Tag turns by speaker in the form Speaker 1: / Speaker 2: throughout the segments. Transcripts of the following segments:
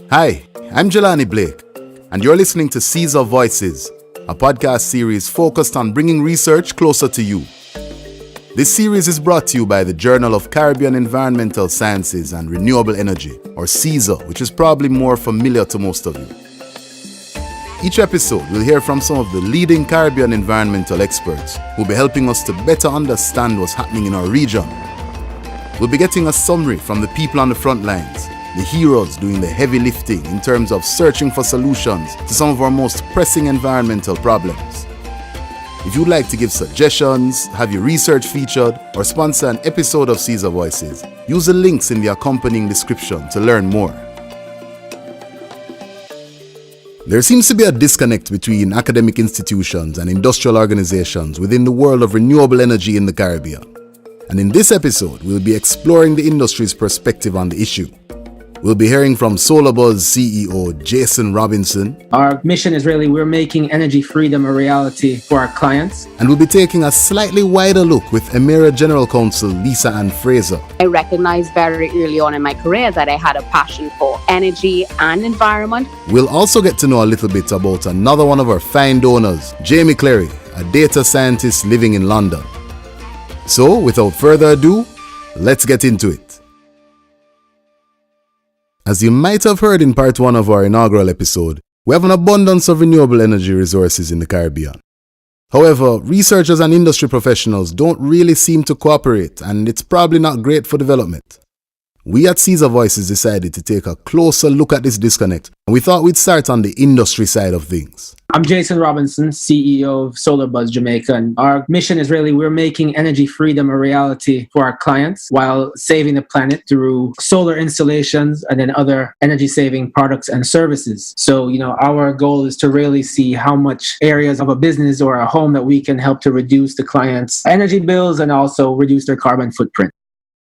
Speaker 1: Hi, I'm Jelani Blake, and you're listening to CESaRE Voices, a podcast series focused on bringing research closer to you. This series is brought to you by the Journal of Caribbean Environmental Sciences and Renewable Energy, or CESaRE, which is probably more familiar to most of you. Each episode, we'll hear from some of the leading Caribbean environmental experts who will be helping us to better understand what's happening in our region. We'll be getting a summary from the people on the front lines, the heroes doing the heavy lifting in terms of searching for solutions to some of our most pressing environmental problems. If you'd like to give suggestions, have your research featured, or sponsor an episode of CESaRE Voices, use the links in the accompanying description to learn more. There seems to be a disconnect between academic institutions and industrial organizations within the world of renewable energy in the Caribbean. And in this episode, we'll be exploring the industry's perspective on the issue. We'll be hearing from Solarbuzz CEO Jason Robinson.
Speaker 2: Our mission is we're making energy freedom a reality for our clients.
Speaker 1: And we'll be taking a slightly wider look with Emera General Counsel Lisa and Fraser.
Speaker 3: I recognized very early on in my career that I had a passion for energy and environment.
Speaker 1: We'll also get to know a little bit about another one of our fine donors, Jamie Clary, a data scientist living in London. So, without further ado, let's get into it. As you might have heard in part 1 of our inaugural episode, we have an abundance of renewable energy resources in the Caribbean. However, researchers and industry professionals don't really seem to cooperate, and it's probably not great for development. We at CESaRE Voices decided to take a closer look at this disconnect, and we thought we'd start on the industry side of things.
Speaker 2: I'm Jason Robinson, CEO of Solarbuzz Jamaica, and our mission is we're making energy freedom a reality for our clients while saving the planet through solar installations and then other energy-saving products and services. So, our goal is to really see how much areas of a business or a home that we can help to reduce the client's energy bills and also reduce their carbon footprint.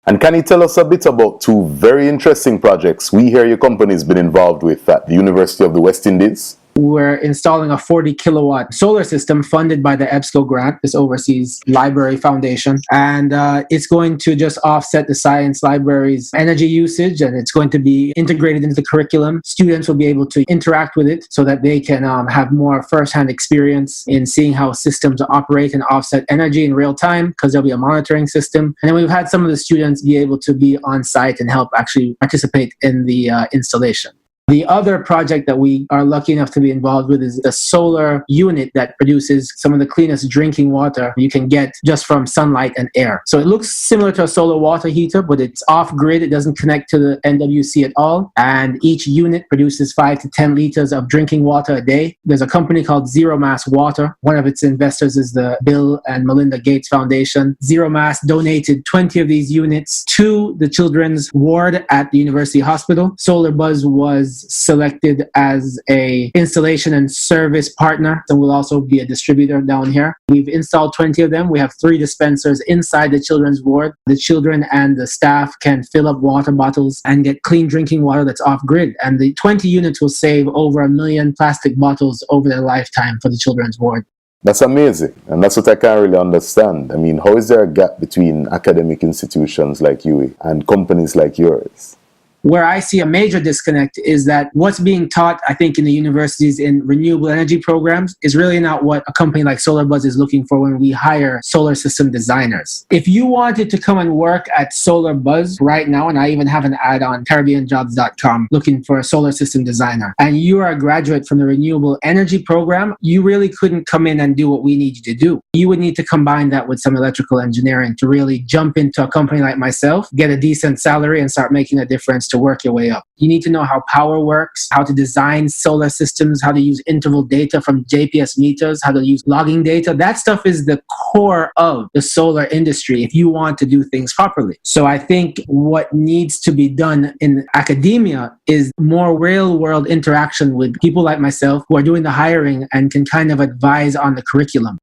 Speaker 4: And can you tell us a bit about 2 very interesting projects we hear your company's been involved with at the University of the West Indies?
Speaker 2: We're installing a 40 kilowatt solar system funded by the EBSCO grant, this overseas library foundation. And it's going to just offset the science library's energy usage, and it's going to be integrated into the curriculum. Students will be able to interact with it so that they can have more firsthand experience in seeing how systems operate and offset energy in real time, because there'll be a monitoring system. And then we've had some of the students be able to be on site and help actually participate in the installation. The other project that we are lucky enough to be involved with is a solar unit that produces some of the cleanest drinking water you can get just from sunlight and air. So it looks similar to a solar water heater, but it's off-grid. It doesn't connect to the NWC at all. And each unit produces 5 to 10 liters of drinking water a day. There's a company called Zero Mass Water. One of its investors is the Bill and Melinda Gates Foundation. Zero Mass donated 20 of these units to the children's ward at the University Hospital. Solarbuzz was selected as a installation and service partner, and will also be a distributor down here. We've installed 20 of them. We have 3 dispensers inside the children's ward. The children and the staff can fill up water bottles and get clean drinking water that's off-grid. And the 20 units will save over 1 million plastic bottles over their lifetime for the children's ward.
Speaker 4: That's amazing, and that's what I can't really understand. I mean, how is there a gap between academic institutions like UWI and companies like yours?
Speaker 2: Where I see a major disconnect is that what's being taught, I think, in the universities in renewable energy programs is really not what a company like Solarbuzz is looking for when we hire solar system designers. If you wanted to come and work at Solarbuzz right now, and I even have an ad on CaribbeanJobs.com looking for a solar system designer, and you are a graduate from the renewable energy program, you really couldn't come in and do what we need you to do. You would need to combine that with some electrical engineering to really jump into a company like myself, get a decent salary, and start making a difference to work your way up. You need to know how power works, how to design solar systems, how to use interval data from JPS meters, how to use logging data. That stuff is the core of the solar industry if you want to do things properly. So I think what needs to be done in academia is more real-world interaction with people like myself who are doing the hiring and can kind of advise on the curriculum.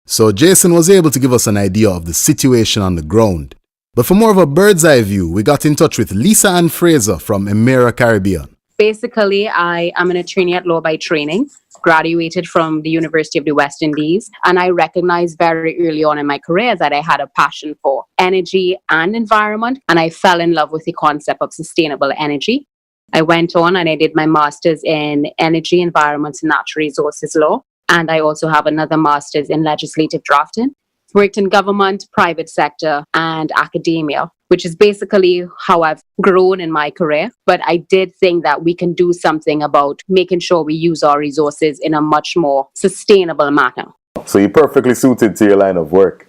Speaker 1: So Jason was able to give us an idea of the situation on the ground. But for more of a bird's eye view, we got in touch with Lisa and Fraser from Emera Caribbean.
Speaker 3: Basically, I am an attorney at law by training, graduated from the University of the West Indies, and I recognized very early on in my career that I had a passion for energy and environment, and I fell in love with the concept of sustainable energy. I went on and I did my master's in energy, environment, and natural resources law, and I also have another master's in legislative drafting. Worked in government, private sector, and academia, which is basically how I've grown in my career. But I did think that we can do something about making sure we use our resources in a much more sustainable manner.
Speaker 4: So you're perfectly suited to your line of work.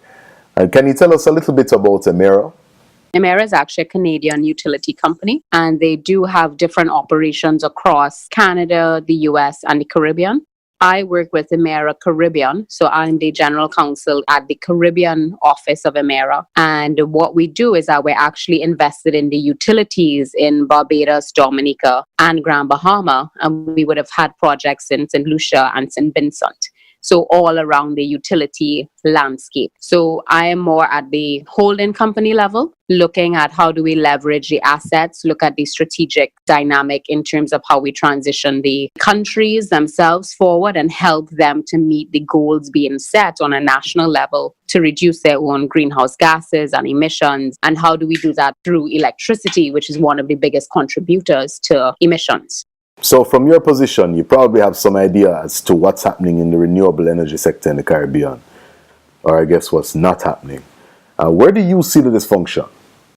Speaker 4: Can you tell us a little bit about Emera?
Speaker 3: Emera is actually a Canadian utility company, and they do have different operations across Canada, the US, and the Caribbean. I work with Emera Caribbean, so I'm the general counsel at the Caribbean office of Emera. And what we do is that we're actually invested in the utilities in Barbados, Dominica, and Grand Bahama. And we would have had projects in St. Lucia and St. Vincent. So all around the utility landscape. So I am more at the holding company level, looking at how do we leverage the assets, look at the strategic dynamic in terms of how we transition the countries themselves forward and help them to meet the goals being set on a national level to reduce their own greenhouse gases and emissions. And how do we do that through electricity, which is one of the biggest contributors to emissions.
Speaker 4: So from your position, you probably have some idea as to what's happening in the renewable energy sector in the Caribbean, or I guess what's not happening. Where do you see the dysfunction?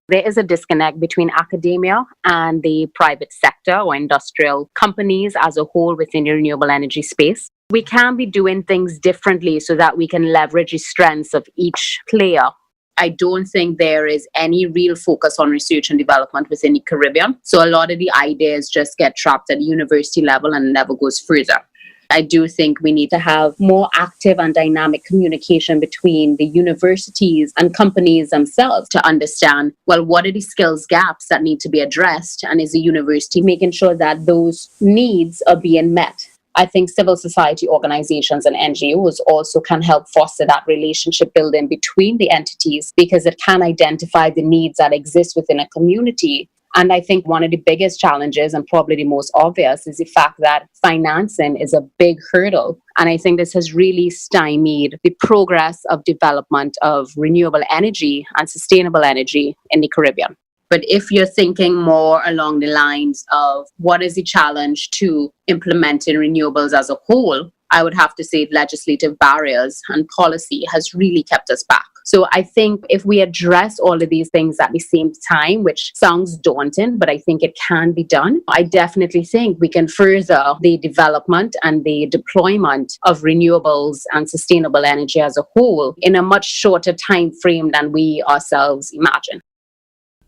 Speaker 3: There is a disconnect between academia and the private sector or industrial companies as a whole within the renewable energy space. We can be doing things differently so that we can leverage the strengths of each player. I don't think there is any real focus on research and development within the Caribbean. So a lot of the ideas just get trapped at the university level and never goes further. I do think we need to have more active and dynamic communication between the universities and companies themselves to understand, well, what are the skills gaps that need to be addressed? And is the university making sure that those needs are being met? I think civil society organizations and NGOs also can help foster that relationship building between the entities because it can identify the needs that exist within a community. And I think one of the biggest challenges and probably the most obvious is the fact that financing is a big hurdle. And I think this has really stymied the progress of development of renewable energy and sustainable energy in the Caribbean. But if you're thinking more along the lines of what is the challenge to implementing renewables as a whole, I would have to say legislative barriers and policy has really kept us back. So I think if we address all of these things at the same time, which sounds daunting, but I think it can be done, I definitely think we can further the development and the deployment of renewables and sustainable energy as a whole in a much shorter time frame than we ourselves imagine.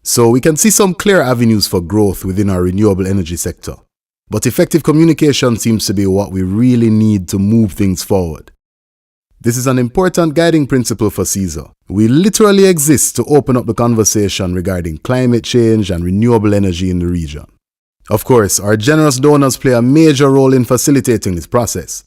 Speaker 1: So we can see some clear avenues for growth within our renewable energy sector. But effective communication seems to be what we really need to move things forward. This is an important guiding principle for CESaRE. We literally exist to open up the conversation regarding climate change and renewable energy in the region. Of course, our generous donors play a major role in facilitating this process.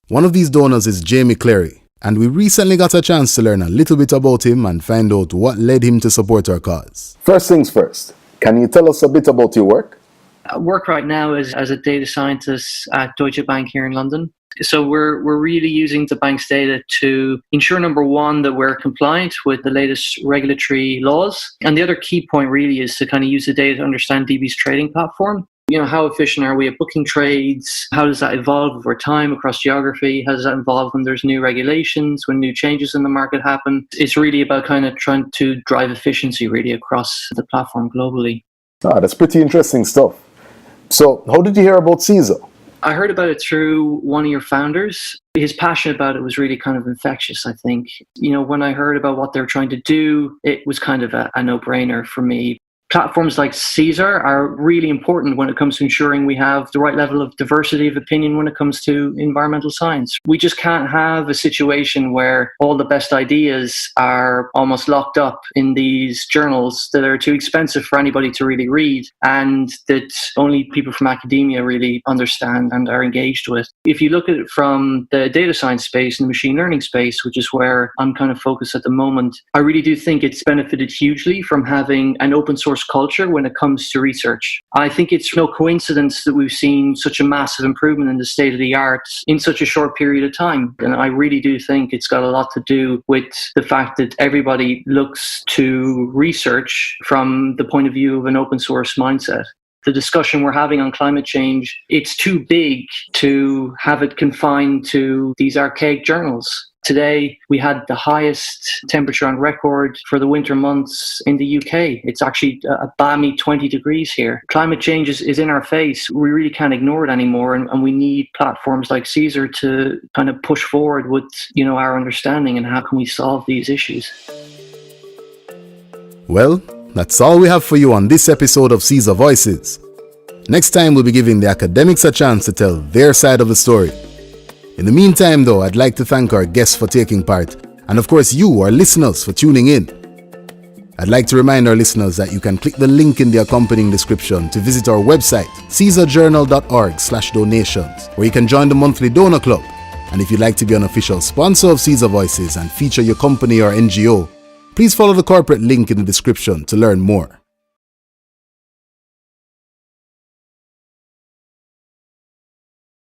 Speaker 1: One of these donors is Clary, and we recently got a chance to learn a little bit about him and find out what led him to support our cause.
Speaker 4: First things first, can you tell us a bit about your work?
Speaker 5: I work right now as a data scientist at Deutsche Bank here in London. So we're really using the bank's data to ensure, number one, that we're compliant with the latest regulatory laws. And the other key point really is to kind of use the data to understand DB's trading platform. You know, how efficient are we at booking trades? How does that evolve over time across geography? How does that evolve when there's new regulations, when new changes in the market happen? It's really about kind of trying to drive efficiency really across the platform globally.
Speaker 4: That's pretty interesting stuff. So how did you hear about CESaRE?
Speaker 5: I heard about it through one of your founders. His passion about it was really kind of infectious, I think. You know, when I heard about what they were trying to do, it was kind of a no-brainer for me. Platforms like CESaRE are really important when it comes to ensuring we have the right level of diversity of opinion when it comes to environmental science. We just can't have a situation where all the best ideas are almost locked up in these journals that are too expensive for anybody to really read and that only people from academia really understand and are engaged with. If you look at it from the data science space and the machine learning space, which is where I'm kind of focused at the moment, I really do think it's benefited hugely from having an open source culture when it comes to research. I think it's no coincidence that we've seen such a massive improvement in the state of the art in such a short period of time. And I really do think it's got a lot to do with the fact that everybody looks to research from the point of view of an open source mindset. The discussion we're having on climate change, it's too big to have it confined to these archaic journals. Today, we had the highest temperature on record for the winter months in the UK. It's actually a balmy 20 degrees here. Climate change is in our face. We really can't ignore it anymore, and we need platforms like CESaRE to kind of push forward with, our understanding and how can we solve these issues.
Speaker 1: Well, that's all we have for you on this episode of CESaRE Voices. Next time, we'll be giving the academics a chance to tell their side of the story. In the meantime, though, I'd like to thank our guests for taking part, and of course you, our listeners, for tuning in. I'd like to remind our listeners that you can click the link in the accompanying description to visit our website, CESARjournal.org/donations, where you can join the monthly donor club. And if you'd like to be an official sponsor of CESaRE Voices and feature your company or NGO, please follow the corporate link in the description to learn more.